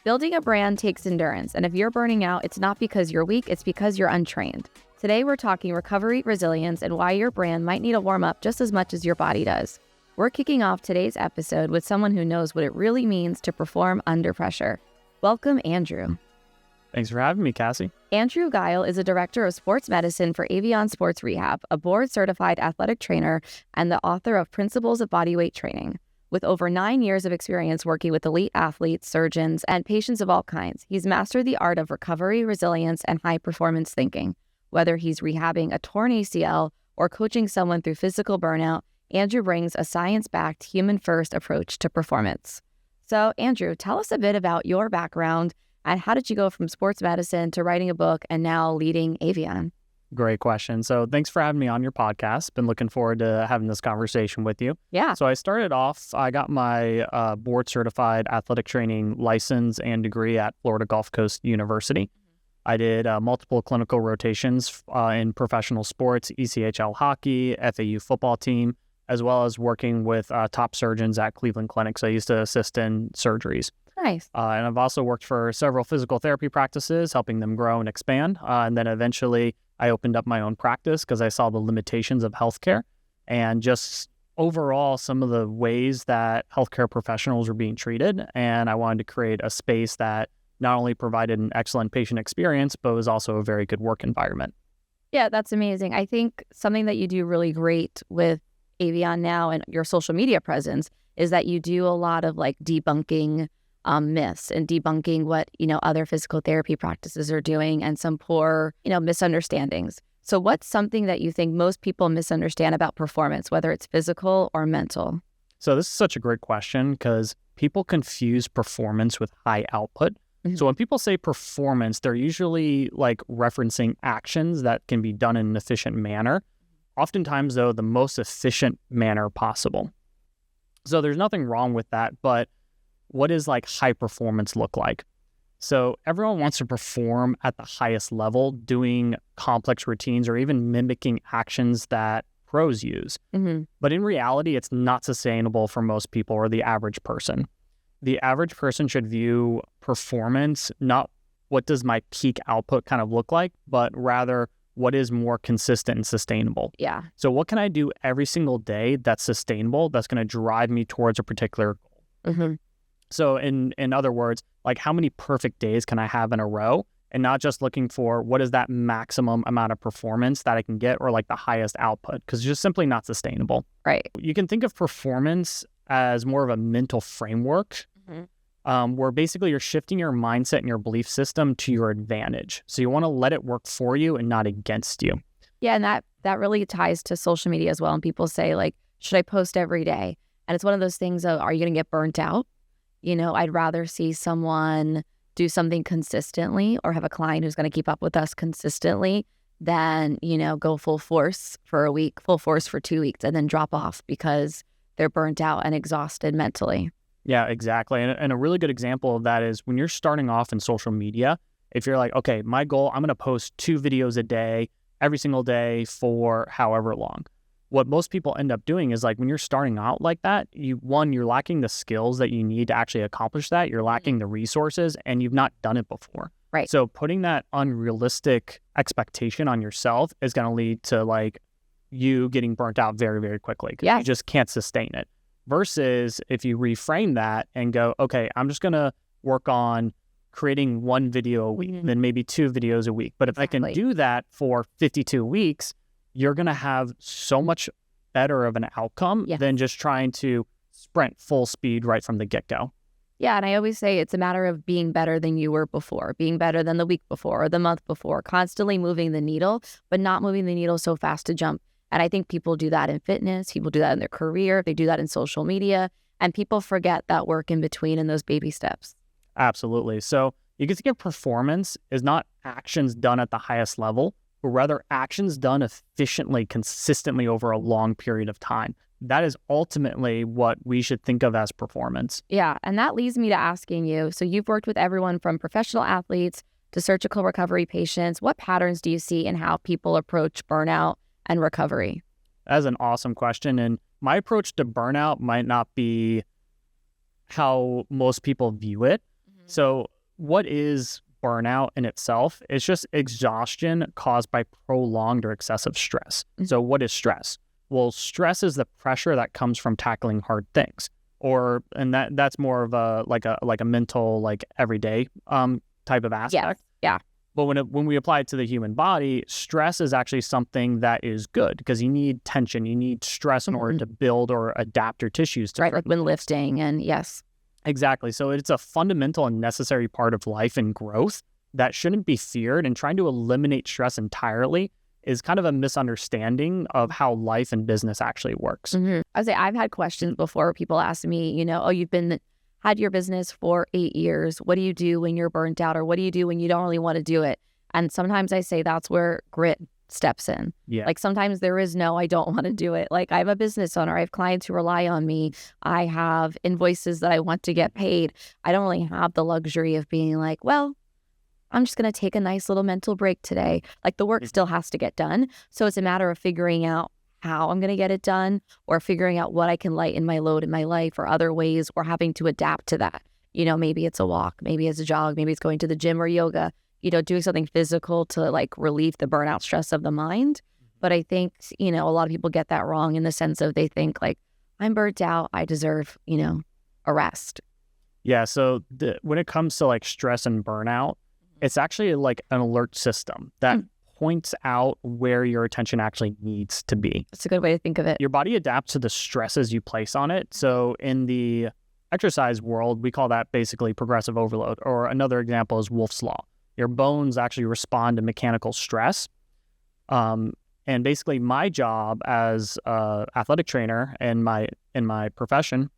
Building a brand takes endurance, and if you're burning out, it's not because you're weak, it's because you're untrained. Today, we're talking recovery, resilience, and why your brand might need a warm-up just as much as your body does. We're kicking off today's episode with someone who knows what it really means to perform under pressure. Welcome, Andrew. Thanks for having me, Kassie. Andrew Geil is a director of sports medicine for Avion Sports Rehab, a board-certified athletic trainer, and the author of Principles of Bodyweight Training. With over 9 years of experience working with elite athletes, surgeons, and patients of all kinds, he's mastered the art of recovery, resilience, and high-performance thinking. Whether he's rehabbing a torn ACL or coaching someone through physical burnout, Andrew brings a science-backed, human-first approach to performance. So, Andrew, tell us a bit about your background and how did you go from sports medicine to writing a book and now leading Avion? Great question. So thanks for having me on your podcast. Been looking forward to having this conversation with you. Yeah. So I got my board certified athletic training license and degree at Florida Gulf Coast University. I did multiple clinical rotations in professional sports, ECHL hockey, FAU football team, as well as working with top surgeons at Cleveland Clinic. So I used to assist in surgeries. Nice. And I've also worked for several physical therapy practices, helping them grow and expand. And then eventually I opened up my own practice because I saw the limitations of healthcare and just overall some of the ways that healthcare professionals were being treated. And I wanted to create a space that not only provided an excellent patient experience, but was also a very good work environment. Yeah, that's amazing. I think something that you do really great with Avion now and your social media presence is that you do a lot of like debunking myths and debunking what, other physical therapy practices are doing and some poor, misunderstandings. So what's something that you think most people misunderstand about performance, whether it's physical or mental? So this is such a great question because people confuse performance with high output. So when people say performance, they're usually like referencing actions that can be done in an efficient manner. Oftentimes, though, the most efficient manner possible. So there's nothing wrong with that, but what does like high performance look like? So everyone wants to perform at the highest level, doing complex routines or even mimicking actions that pros use. But in reality, it's not sustainable for most people or the average person. The average person should view performance, not what does my peak output kind of look like, but rather what is more consistent and sustainable. Yeah. So what can I do every single day that's sustainable, that's going to drive me towards a particular goal? So in other words, like how many perfect days can I have in a row, and not just looking for what is that maximum amount of performance that I can get or like the highest output, because it's just simply not sustainable. Right. You can think of performance as more of a mental framework where basically you're shifting your mindset and your belief system to your advantage. So you want to let it work for you and not against you. Yeah, and that really ties to social media as well. And people say like, should I post every day? And it's one of those things of, are you going to get burnt out? I'd rather see someone do something consistently or have a client who's going to keep up with us consistently than, go full force for a week, full force for 2 weeks, and then drop off because they're burnt out and exhausted mentally. Yeah, exactly. And a really good example of that is when you're starting off in social media, if you're like, okay, my goal, I'm going to post 2 videos a day, every single day for however long. What most people end up doing is like when you're starting out like that, you're lacking the skills that you need to actually accomplish that. You're lacking the resources and you've not done it before. Right. So putting that unrealistic expectation on yourself is going to lead to like you getting burnt out very, very quickly because you just can't sustain it. Versus if you reframe that and go, okay, I'm just going to work on creating 1 video a week, then maybe 2 videos a week. But if I can do that for 52 weeks, you're going to have so much better of an outcome than just trying to sprint full speed right from the get-go. Yeah, and I always say it's a matter of being better than you were before, being better than the week before or the month before, constantly moving the needle, but not moving the needle so fast to jump. And I think people do that in fitness, people do that in their career, they do that in social media, and people forget that work in between and those baby steps. Absolutely. So you can think of performance as not actions done at the highest level, but rather actions done efficiently, consistently over a long period of time. That is ultimately what we should think of as performance. Yeah, and that leads me to asking you, so you've worked with everyone from professional athletes to surgical recovery patients. What patterns do you see in how people approach burnout and recovery? That's an awesome question. And my approach to burnout might not be how most people view it. So what is burnout in itself? It's just exhaustion caused by prolonged or excessive stress. So what is stress? Well, stress is the pressure that comes from tackling hard things, and that's more of a mental, like everyday type of aspect. Yeah. But when we apply it to the human body, stress is actually something that is good because you need tension, you need stress in order to build or adapt your tissues to right, like when lifting, and yes. Exactly. So it's a fundamental and necessary part of life and growth that shouldn't be feared, and trying to eliminate stress entirely is kind of a misunderstanding of how life and business actually works. I would say I've had questions before where people ask me, oh, you've had your business for 8 years. What do you do when you're burnt out? Or what do you do when you don't really want to do it? And sometimes I say that's where grit steps in. Yeah. Like sometimes there is no, I don't want to do it. Like I'm a business owner. I have clients who rely on me. I have invoices that I want to get paid. I don't really have the luxury of being like, well, I'm just going to take a nice little mental break today. Like the work still has to get done. So it's a matter of figuring out how I'm going to get it done, or figuring out what I can lighten my load in my life, or other ways, or having to adapt to that. Maybe it's a walk, maybe it's a jog, maybe it's going to the gym or yoga, doing something physical to like relieve the burnout stress of the mind. But I think, a lot of people get that wrong in the sense of they think like, I'm burnt out, I deserve, a rest. Yeah. So when it comes to like stress and burnout, it's actually like an alert system that points out where your attention actually needs to be. That's a good way to think of it. Your body adapts to the stresses you place on it. So in the exercise world, we call that basically progressive overload, or another example is Wolff's Law. Your bones actually respond to mechanical stress. And basically my job as an athletic trainer in my profession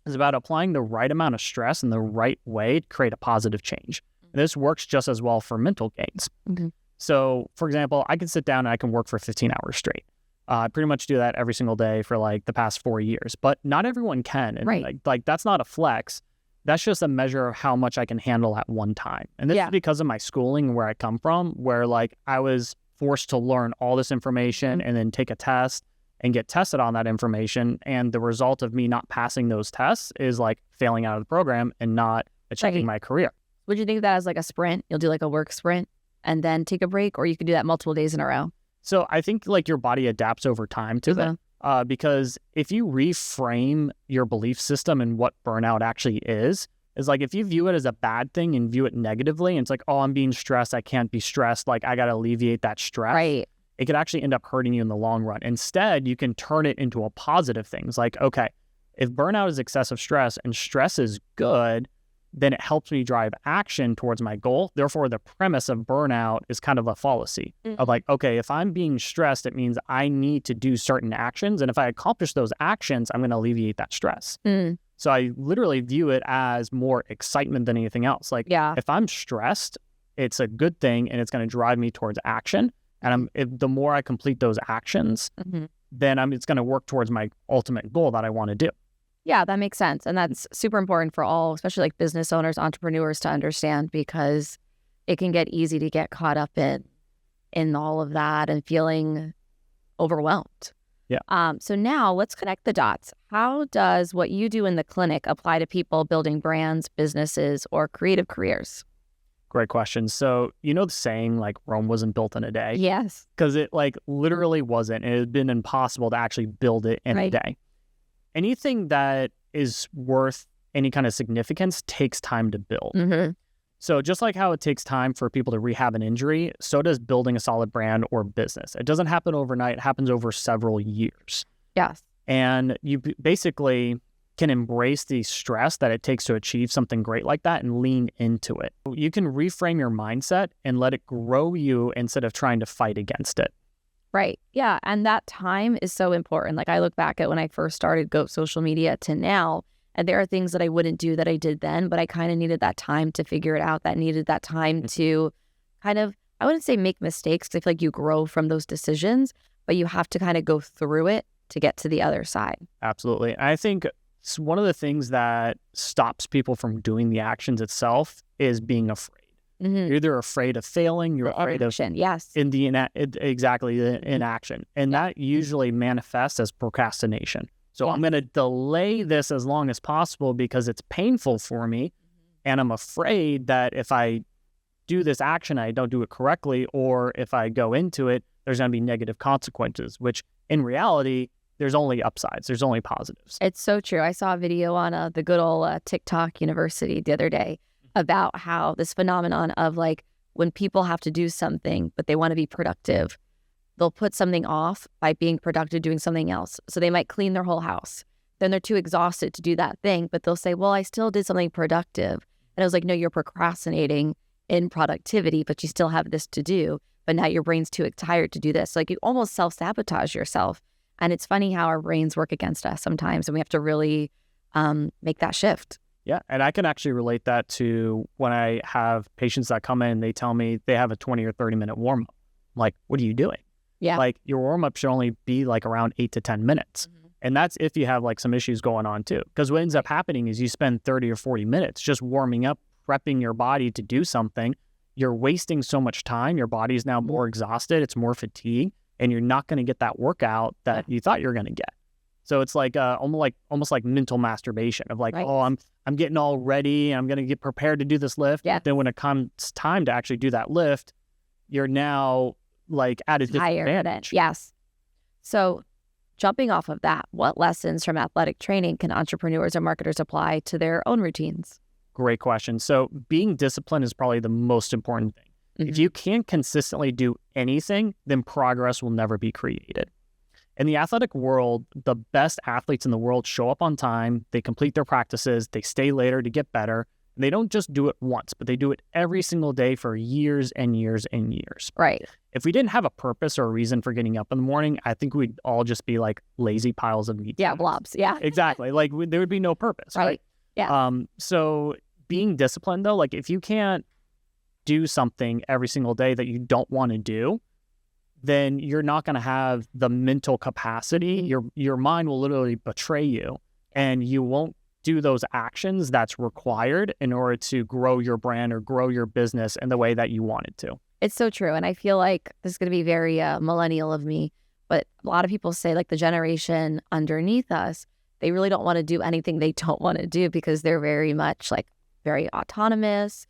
is about applying the right amount of stress in the right way to create a positive change. And this works just as well for mental gains. So, for example, I can sit down and I can work for 15 hours straight. I pretty much do that every single day for like the past 4 years, but not everyone can. And right. like that's not a flex. That's just a measure of how much I can handle at one time. And this is because of my schooling and where I come from, where like I was forced to learn all this information and then take a test and get tested on that information. And the result of me not passing those tests is like failing out of the program and not achieving my career. Would you think of that as like a sprint? You'll do like a work sprint and then take a break, or you could do that multiple days in a row? So I think like your body adapts over time to that. Because if you reframe your belief system and what burnout actually is like if you view it as a bad thing and view it negatively, and it's like, oh, I'm being stressed, I can't be stressed, like I got to alleviate that stress. Right. It could actually end up hurting you in the long run. Instead, you can turn it into a positive thing. It's like, okay, if burnout is excessive stress and stress is good, then it helps me drive action towards my goal. Therefore, the premise of burnout is kind of a fallacy of like, okay, if I'm being stressed, it means I need to do certain actions. And if I accomplish those actions, I'm going to alleviate that stress. So I literally view it as more excitement than anything else. Like if I'm stressed, it's a good thing and it's going to drive me towards action. And the more I complete those actions, then it's going to work towards my ultimate goal that I want to do. Yeah, that makes sense. And that's super important for all, especially like business owners, entrepreneurs, to understand, because it can get easy to get caught up in all of that and feeling overwhelmed. Yeah. So now let's connect the dots. How does what you do in the clinic apply to people building brands, businesses, or creative careers? Great question. So, the saying like Rome wasn't built in a day? Yes. Because it like literally wasn't. It had been impossible to actually build it in a day. Anything that is worth any kind of significance takes time to build. So just like how it takes time for people to rehab an injury, so does building a solid brand or business. It doesn't happen overnight. It happens over several years. Yes. And you basically can embrace the stress that it takes to achieve something great like that and lean into it. You can reframe your mindset and let it grow you instead of trying to fight against it. Right. Yeah. And that time is so important. Like I look back at when I first started Go social media to now, and there are things that I wouldn't do that I did then, but I kind of needed that time to figure it out. That needed that time to kind of, I wouldn't say make mistakes, because I feel like you grow from those decisions, but you have to kind of go through it to get to the other side. Absolutely. I think one of the things that stops people from doing the actions itself is being afraid. You're either afraid of failing, you're afraid of inaction. And that usually manifests as procrastination. So I'm going to delay this as long as possible because it's painful for me. And I'm afraid that if I do this action, I don't do it correctly, or if I go into it, there's going to be negative consequences, which in reality, there's only upsides. There's only positives. It's so true. I saw a video on the good old TikTok University the other day about how this phenomenon of like when people have to do something, but they want to be productive, they'll put something off by being productive doing something else. So they might clean their whole house. Then they're too exhausted to do that thing, but they'll say, well, I still did something productive. And I was like, no, you're procrastinating in productivity, but you still have this to do. But now your brain's too tired to do this. Like you almost self-sabotage yourself. And it's funny how our brains work against us sometimes. And we have to really make that shift. Yeah. And I can actually relate that to when I have patients that come in, they tell me they have a 20 or 30 minute warm up. I'm like, what are you doing? Yeah. Like your warm up should only be like around 8 to 10 minutes. Mm-hmm. And that's if you have like some issues going on too. Because what ends up happening is you spend 30 or 40 minutes just warming up, prepping your body to do something. You're wasting so much time. Your body is now more exhausted. It's more fatigued. And you're not going to get that workout that you thought you were going to get. So it's like almost like mental masturbation of like, oh, I'm getting all ready. I'm going to get prepared to do this lift. Yeah. Then when it comes time to actually do that lift, you're now like at a disadvantage. Yes. So jumping off of that, what lessons from athletic training can entrepreneurs or marketers apply to their own routines? Great question. So being disciplined is probably the most important thing. Mm-hmm. If you can't consistently do anything, then progress will never be created. In the athletic world, the best athletes in the world show up on time, they complete their practices, they stay later to get better. And they don't just do it once, but they do it every single day for years and years and years. Right. If we didn't have a purpose or a reason for getting up in the morning, I think we'd all just be like lazy piles of meat. Yeah, blobs. Yeah. Exactly. Like there would be no purpose. Right. Yeah. So being disciplined though, like if you can't do something every single day that you don't want to do, then you're not going to have the mental capacity. Mm-hmm. Your mind will literally betray you, and you won't do those actions that's required in order to grow your brand or grow your business in the way that you want it to. It's so true. And I feel like this is going to be very millennial of me, but a lot of people say like the generation underneath us, they really don't want to do anything they don't want to do because they're very much like very autonomous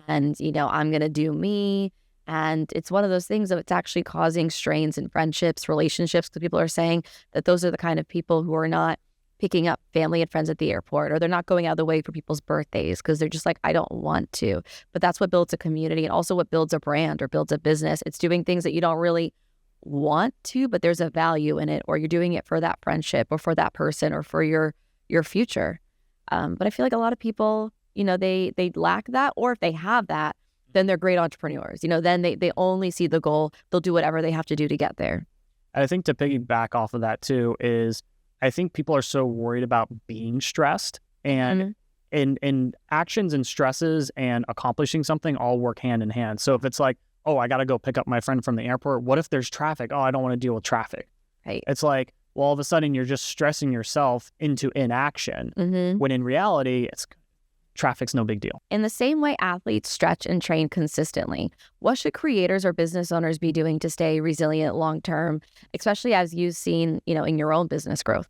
and, you know, I'm going to do me. And it's one of those things that it's actually causing strains in friendships, relationships, because people are saying that those are the kind of people who are not picking up family and friends at the airport, or they're not going out of the way for people's birthdays because they're just like, I don't want to. But that's what builds a community and also what builds a brand or builds a business. It's doing things that you don't really want to, but there's a value in it, or you're doing it for that friendship or for that person or for your future. But I feel like a lot of people, you know, they lack that, or if they have that, then they're great entrepreneurs. You know, then they only see the goal. They'll do whatever they have to do to get there. I think to piggyback off of that too is I think people are so worried about being stressed, and in actions and stresses and accomplishing something all work hand in hand. So if it's like, oh, I got to go pick up my friend from the airport. What if there's traffic? Oh, I don't want to deal with traffic. Right. It's like, well, all of a sudden you're just stressing yourself into inaction when in reality, traffic's no big deal. In the same way athletes stretch and train consistently, what should creators or business owners be doing to stay resilient long-term, especially as you've seen, you know, in your own business growth?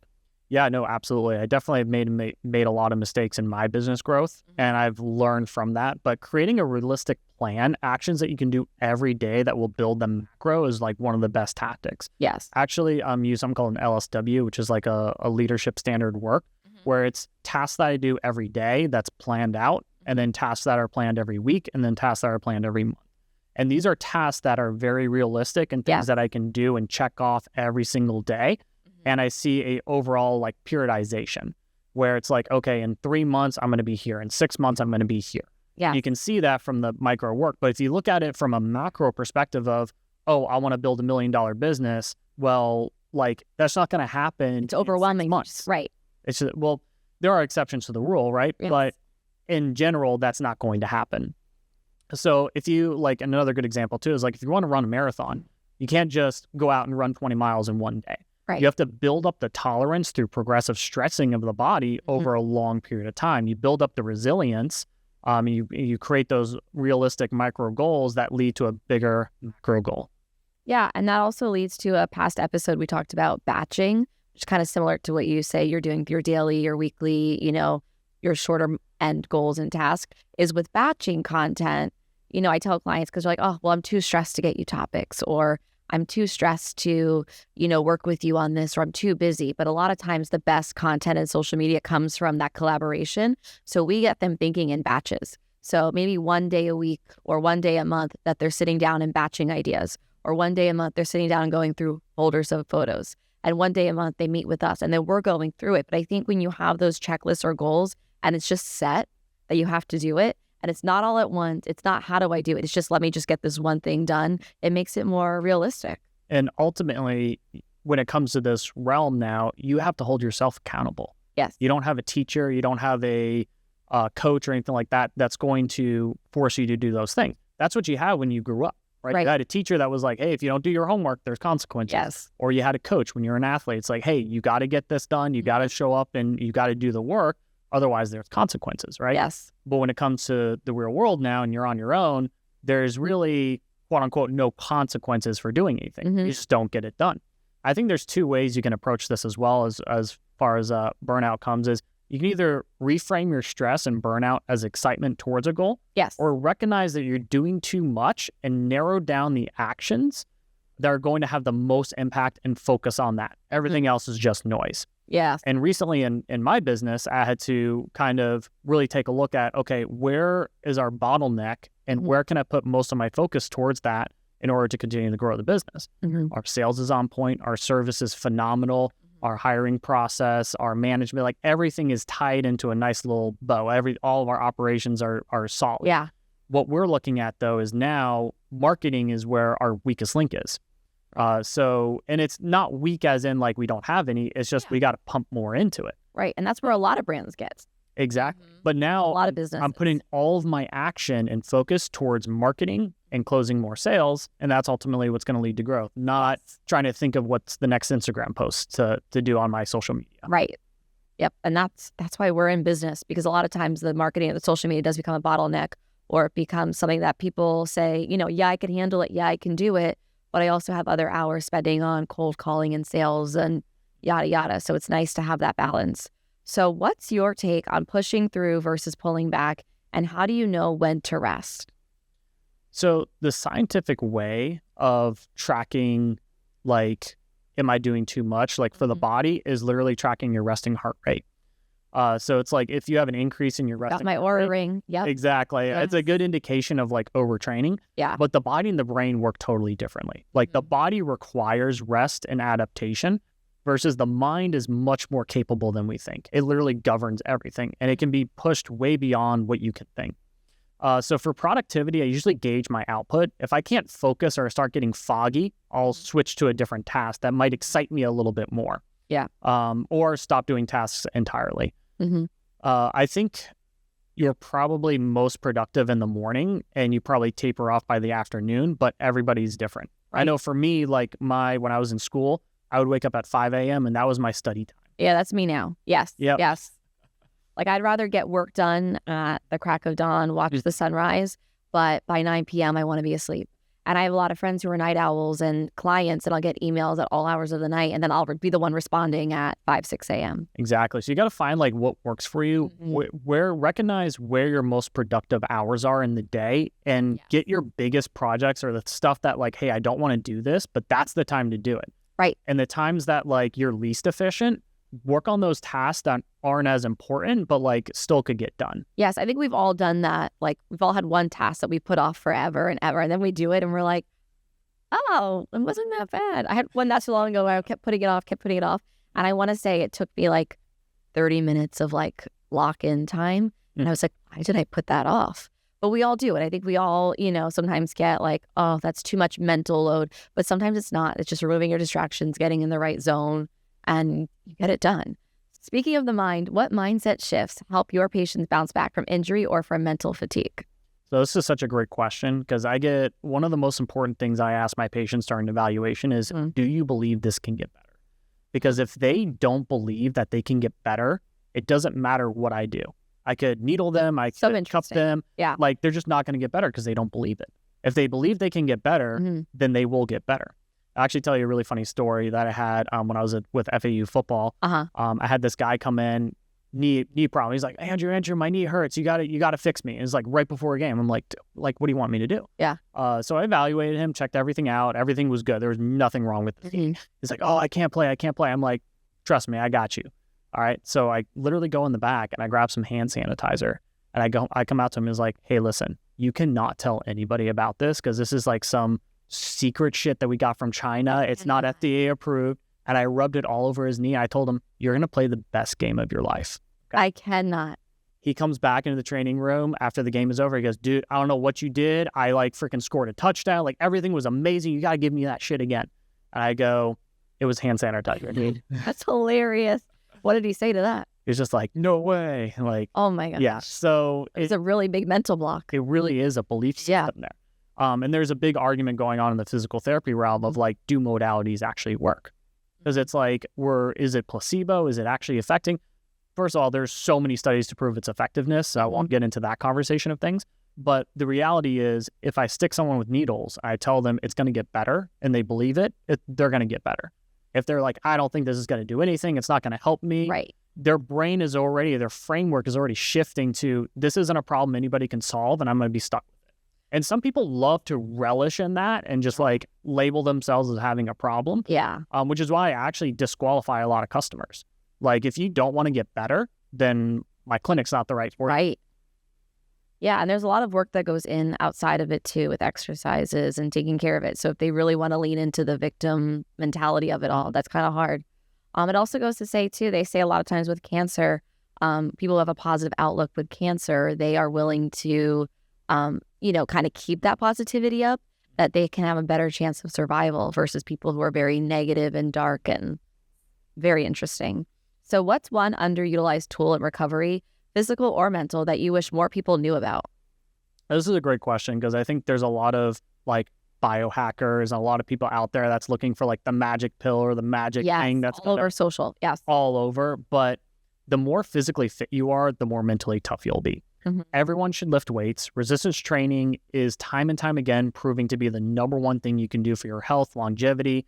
Yeah, no, absolutely. I definitely have made a lot of mistakes in my business growth, and I've learned from that. But creating a realistic plan, actions that you can do every day that will build the macro is like one of the best tactics. Yes. Actually, use something called an LSW, which is like a leadership standard work, where it's tasks that I do every day that's planned out, and then tasks that are planned every week, and then tasks that are planned every month. And these are tasks that are very realistic and things that I can do and check off every single day. And I see a overall like periodization where it's like, okay, in 3 months, I'm going to be here. In 6 months, I'm going to be here. Yeah. You can see that from the micro work. But if you look at it from a macro perspective of, oh, I want to build $1 million business. Well, like that's not going to happen. It's overwhelming. In 6 months. Right. It's just, well, there are exceptions to the rule, right? Yes. But in general, that's not going to happen. So if you like, another good example too is like, if you want to run a marathon, you can't just go out and run 20 miles in one day. Right. You have to build up the tolerance through progressive stressing of the body over a long period of time. You build up the resilience. You create those realistic micro goals that lead to a bigger macro goal. Yeah, and that also leads to a past episode we talked about batching, which is kind of similar to what you say. You're doing your daily, your weekly, you know, your shorter end goals and tasks. Is with batching content, I tell clients, because they're like, oh, well, I'm too stressed to get you topics, or I'm too stressed to, work with you on this, or I'm too busy. But a lot of times the best content in social media comes from that collaboration. So we get them thinking in batches. So maybe one day a week or one day a month that they're sitting down and batching ideas, or one day a month they're sitting down and going through folders of photos. And one day a month they meet with us and then we're going through it. But I think when you have those checklists or goals and it's just set that you have to do it, and it's not all at once, it's not how do I do it, it's just let me just get this one thing done, it makes it more realistic. And ultimately, when it comes to this realm now, you have to hold yourself accountable. Yes. You don't have a teacher, you don't have a coach or anything like that that's going to force you to do those things. That's what you had when you grew up, right? You had a teacher that was like, hey, if you don't do your homework, there's consequences. Yes. Or you had a coach when you're an athlete. It's like, hey, you got to get this done. You got to show up and you got to do the work. Otherwise, there's consequences, right? Yes. But when it comes to the real world now and you're on your own, there's really, quote unquote, no consequences for doing anything. You just don't get it done. I think there's two ways you can approach this as well as far as burnout comes is you can either reframe your stress and burnout as excitement towards a goal. Yes. Or recognize that you're doing too much and narrow down the actions that are going to have the most impact and focus on that. Everything else is just noise. Yeah. And recently in my business, I had to kind of really take a look at, okay, where is our bottleneck and where can I put most of my focus towards that in order to continue to grow the business? Our sales is on point. Our service is phenomenal. Our hiring process, our management, like everything is tied into a nice little bow. All of our operations are solid. Yeah. What we're looking at though is now marketing is where our weakest link is. And it's not weak as in like we don't have any, it's just we got to pump more into it. Right. And that's where a lot of brands get. Exactly. But now a lot of business. I'm putting all of my action and focus towards marketing and closing more sales. And that's ultimately what's going to lead to growth, not trying to think of what's the next Instagram post to do on my social media. Right. Yep. And that's why we're in business, because a lot of times the marketing of the social media does become a bottleneck, or it becomes something that people say, yeah, I can handle it. Yeah, I can do it. But I also have other hours spending on cold calling and sales and yada, yada. So it's nice to have that balance. So what's your take on pushing through versus pulling back? And how do you know when to rest? So the scientific way of tracking, like, am I doing too much? Like for the body is literally tracking your resting heart rate. So it's like if you have an increase in your resting Got my Oura ring. Yep. Exactly. Yes. It's a good indication of like overtraining. Yeah. But the body and the brain work totally differently. Like the body requires rest and adaptation versus the mind is much more capable than we think. It literally governs everything and it can be pushed way beyond what you can think. So for productivity, I usually gauge my output. If I can't focus or start getting foggy, I'll switch to a different task that might excite me a little bit more. Yeah. Or stop doing tasks entirely. I think you're probably most productive in the morning and you probably taper off by the afternoon, but everybody's different. Right. I know for me, like when I was in school, I would wake up at 5 a.m. and that was my study time. Yeah, that's me now. Yes. Yep. Yes. Like I'd rather get work done at the crack of dawn, watch the sunrise, but by 9 p.m. I want to be asleep. And I have a lot of friends who are night owls and clients, and I'll get emails at all hours of the night, and then I'll be the one responding at 5, 6 a.m. Exactly. So you got to find like what works for you, recognize where your most productive hours are in the day, and get your biggest projects or the stuff that like, hey, I don't want to do this, but that's the time to do it. Right. And the times that like you're least efficient, work on those tasks that aren't as important, but like still could get done. Yes, I think we've all done that. Like we've all had one task that we put off forever and ever, and then we do it and we're like, oh, it wasn't that bad. I had one not too long ago where I kept putting it off. And I want to say it took me like 30 minutes of like lock-in time. And I was like, why did I put that off? But we all do it. I think we all, sometimes get like, oh, that's too much mental load. But sometimes it's not. It's just removing your distractions, getting in the right zone, and you get it done. Speaking of the mind, what mindset shifts help your patients bounce back from injury or from mental fatigue? So this is such a great question because I get one of the most important things I ask my patients during evaluation is, do you believe this can get better? Because if they don't believe that they can get better, it doesn't matter what I do. I could needle them, I could cup them. Yeah. Like they're just not going to get better because they don't believe it. If they believe they can get better, then they will get better. I'll actually tell you a really funny story that I had when I was with FAU football. I had this guy come in knee problem. He's like, Andrew, my knee hurts. You gotta fix me. And it's like right before a game. I'm like, what do you want me to do? Yeah. So I evaluated him, checked everything out. Everything was good. There was nothing wrong with the knee. He's like, oh, I can't play. I'm like, trust me, I got you. All right. So I literally go in the back and I grab some hand sanitizer and I come out to him and is like, hey, listen, you cannot tell anybody about this because this is like some secret shit that we got from China. It's not FDA approved. And I rubbed it all over his knee. I told him, you're going to play the best game of your life. Okay? I cannot. He comes back into the training room after the game is over. He goes, dude, I don't know what you did. I like freaking scored a touchdown. Like everything was amazing. You got to give me that shit again. And I go, it was hand sanitizer, dude. That's hilarious. What did he say to that? He's just like, no way. Like, oh my gosh. Yeah. So it's a really big mental block. It really is a belief system there. And there's a big argument going on in the physical therapy realm of like, do modalities actually work? Because it's like, is it placebo? Is it actually affecting? First of all, there's so many studies to prove its effectiveness. So I won't get into that conversation of things. But the reality is, if I stick someone with needles, I tell them it's going to get better and they believe they're going to get better. If they're like, I don't think this is going to do anything, it's not going to help me. Right. Their framework is already shifting to, this isn't a problem anybody can solve and I'm going to be stuck with it. And some people love to relish in that and just like label themselves as having a problem. Yeah. Which is why I actually disqualify a lot of customers. Like if you don't want to get better, then my clinic's not the right for you. Right. Yeah, and there's a lot of work that goes in outside of it too with exercises and taking care of it. So if they really want to lean into the victim mentality of it all, that's kind of hard. It also goes to say too, they say a lot of times with cancer, people who have a positive outlook with cancer, they are willing to, kind of keep that positivity up, that they can have a better chance of survival versus people who are very negative and dark and very interesting. So what's one underutilized tool in recovery, physical or mental, that you wish more people knew about? This is a great question because I think there's a lot of like biohackers and a lot of people out there that's looking for like the magic pill or the magic thing that's all over social. Yes. All over. But the more physically fit you are, the more mentally tough you'll be. Mm-hmm. Everyone should lift weights. Resistance training is time and time again proving to be the number one thing you can do for your health, longevity,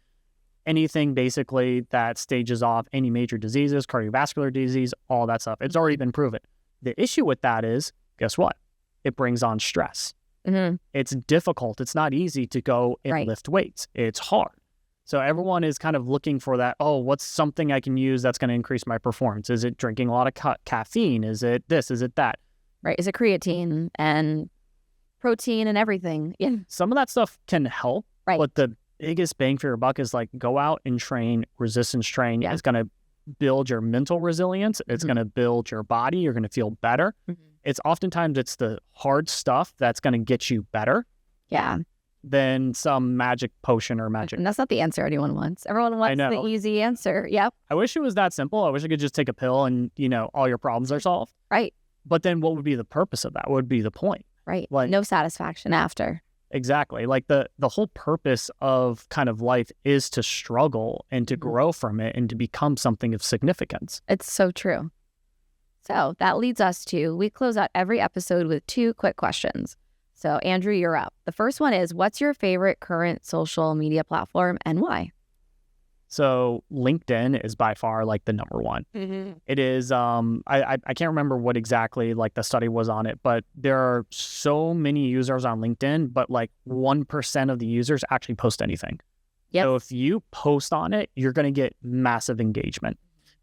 anything basically that stages off any major diseases, cardiovascular disease, all that stuff. It's already been proven. The issue with that is, guess what? It brings on stress. Mm-hmm. It's difficult. It's not easy to go and lift weights. It's hard. So everyone is kind of looking for that, what's something I can use that's going to increase my performance? Is it drinking a lot of caffeine? Is it this? Is it that? Right. Is it creatine and protein and everything? Yeah. Some of that stuff can help, right? But the biggest bang for your buck is like go out and train, resistance train. Yeah. It's going to build your mental resilience. It's going to build your body. You're going to feel better. Mm-hmm. It's oftentimes the hard stuff that's going to get you better. Yeah. Than some magic potion or magic. And that's not the answer anyone wants. Everyone wants the easy answer. Yep. I wish it was that simple. I wish I could just take a pill and, all your problems are solved. Right. But then what would be the purpose of that? What would be the point? Right. Like, no satisfaction after. Exactly. Like the whole purpose of kind of life is to struggle and to grow from it and to become something of significance. It's so true. So that leads us to, we close out every episode with 2 quick questions. So Andrew, you're up. The first one is, what's your favorite current social media platform and why? So LinkedIn is by far like the number one. Mm-hmm. It is, I can't remember what exactly like the study was on it, but there are so many users on LinkedIn, but like 1% of the users actually post anything. Yep. So if you post on it, you're going to get massive engagement.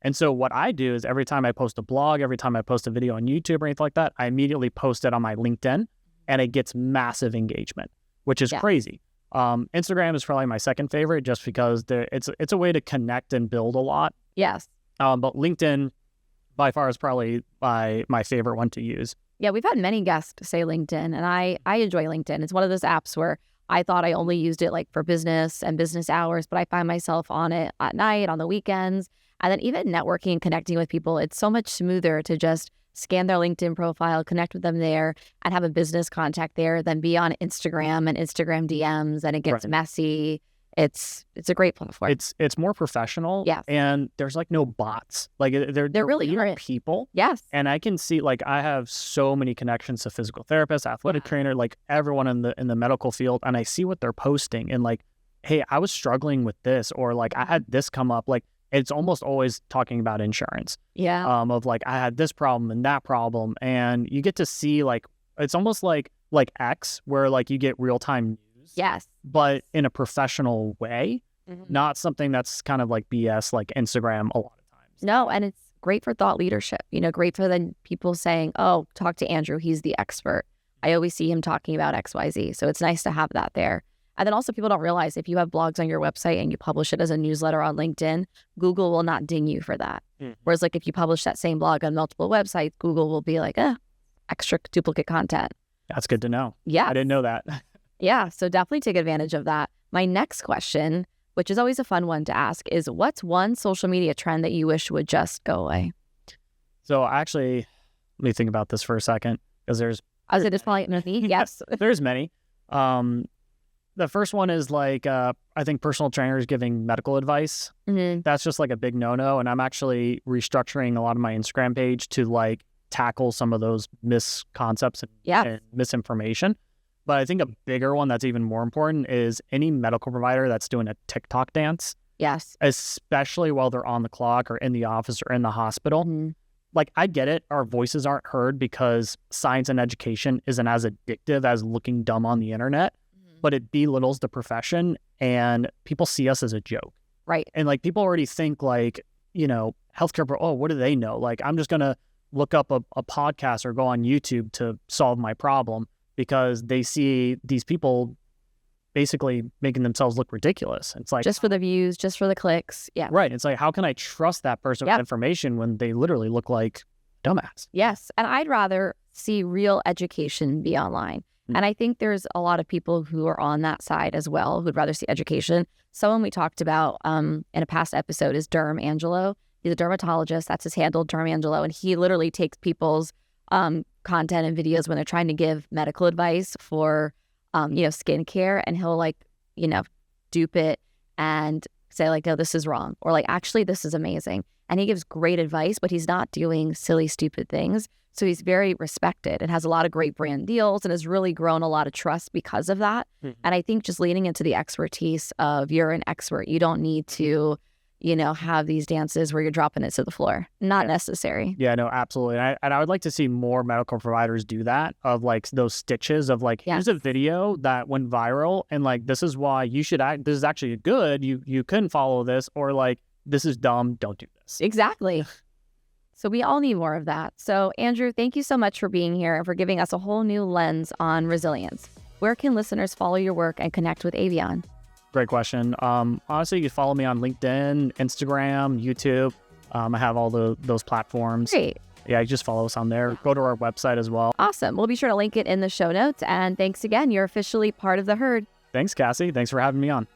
And so what I do is every time I post a blog, every time I post a video on YouTube or anything like that, I immediately post it on my LinkedIn and it gets massive engagement, which is crazy. Instagram is probably my second favorite just because it's a way to connect and build a lot. Yes. But LinkedIn by far is probably my favorite one to use. Yeah, we've had many guests say LinkedIn, and I enjoy LinkedIn. It's one of those apps where I thought I only used it like for business and business hours, but I find myself on it at night, on the weekends, and then even networking and connecting with people. It's so much smoother to just scan their LinkedIn profile, connect with them there, and have a business contact there than be on Instagram and Instagram DMs, and it gets messy. It's a great platform. It's more professional. Yes. And there's like no bots. Like they're really real people. Yes. And I can see, like, I have so many connections to physical therapists, athletic trainer, like everyone in the medical field, and I see what they're posting and like, hey, I was struggling with this, or like I had this come up. Like it's almost always talking about insurance. Yeah. Of like, I had this problem and that problem. And you get to see like, it's almost like X, where like you get real-time news. Yes. But in a professional way, not something that's kind of like BS, like Instagram a lot of times. No, and it's great for thought leadership, great for the people saying, oh, talk to Andrew, he's the expert. I always see him talking about XYZ. So it's nice to have that there. And then also people don't realize if you have blogs on your website and you publish it as a newsletter on LinkedIn, Google will not ding you for that. Whereas like if you publish that same blog on multiple websites, Google will be like, extra duplicate content. That's good to know. Yeah. I didn't know that. Yeah. So definitely take advantage of that. My next question, which is always a fun one to ask, is what's one social media trend that you wish would just go away? So actually, let me think about this for a second, because there's probably many. Yes. There's many. The first one is like, I think personal trainers giving medical advice. That's just like a big no-no. And I'm actually restructuring a lot of my Instagram page to like tackle some of those misconcepts and misinformation. But I think a bigger one that's even more important is any medical provider that's doing a TikTok dance. Yes. Especially while they're on the clock or in the office or in the hospital. Like, I get it. Our voices aren't heard because science and education isn't as addictive as looking dumb on the internet, but it belittles the profession and people see us as a joke. Right. And like, people already think like, healthcare, what do they know? Like, I'm just going to look up a podcast or go on YouTube to solve my problem, because they see these people basically making themselves look ridiculous. It's like, just for the views, just for the clicks. Yeah. Right. It's like, how can I trust that person with information when they literally look like dumbass? Yes. And I'd rather see real education be online. And I think there's a lot of people who are on that side as well who'd rather see education. Someone we talked about in a past episode is Derm Angelo. He's a dermatologist. That's his handle, Derm Angelo. And he literally takes people's content and videos when they're trying to give medical advice for, skincare. And he'll like, dupe it and say like, no, this is wrong. Or like, actually, this is amazing. And he gives great advice, but he's not doing silly, stupid things. So he's very respected and has a lot of great brand deals and has really grown a lot of trust because of that. And I think just leaning into the expertise of you're an expert. You don't need to, have these dances where you're dropping it to the floor. Not necessary. Yeah, no, absolutely. And I would like to see more medical providers do that, of like those stitches of like, here's a video that went viral and like, this is why you should act. This is actually good. You couldn't follow this, or like, this is dumb. Don't do this. Exactly. So we all need more of that. So Andrew, thank you so much for being here and for giving us a whole new lens on resilience. Where can listeners follow your work and connect with Avion? Great question. Honestly, you can follow me on LinkedIn, Instagram, YouTube. I have all those platforms. Great. Yeah, you just follow us on there. Go to our website as well. Awesome. We'll be sure to link it in the show notes. And thanks again. You're officially part of the herd. Thanks, Kassie. Thanks for having me on.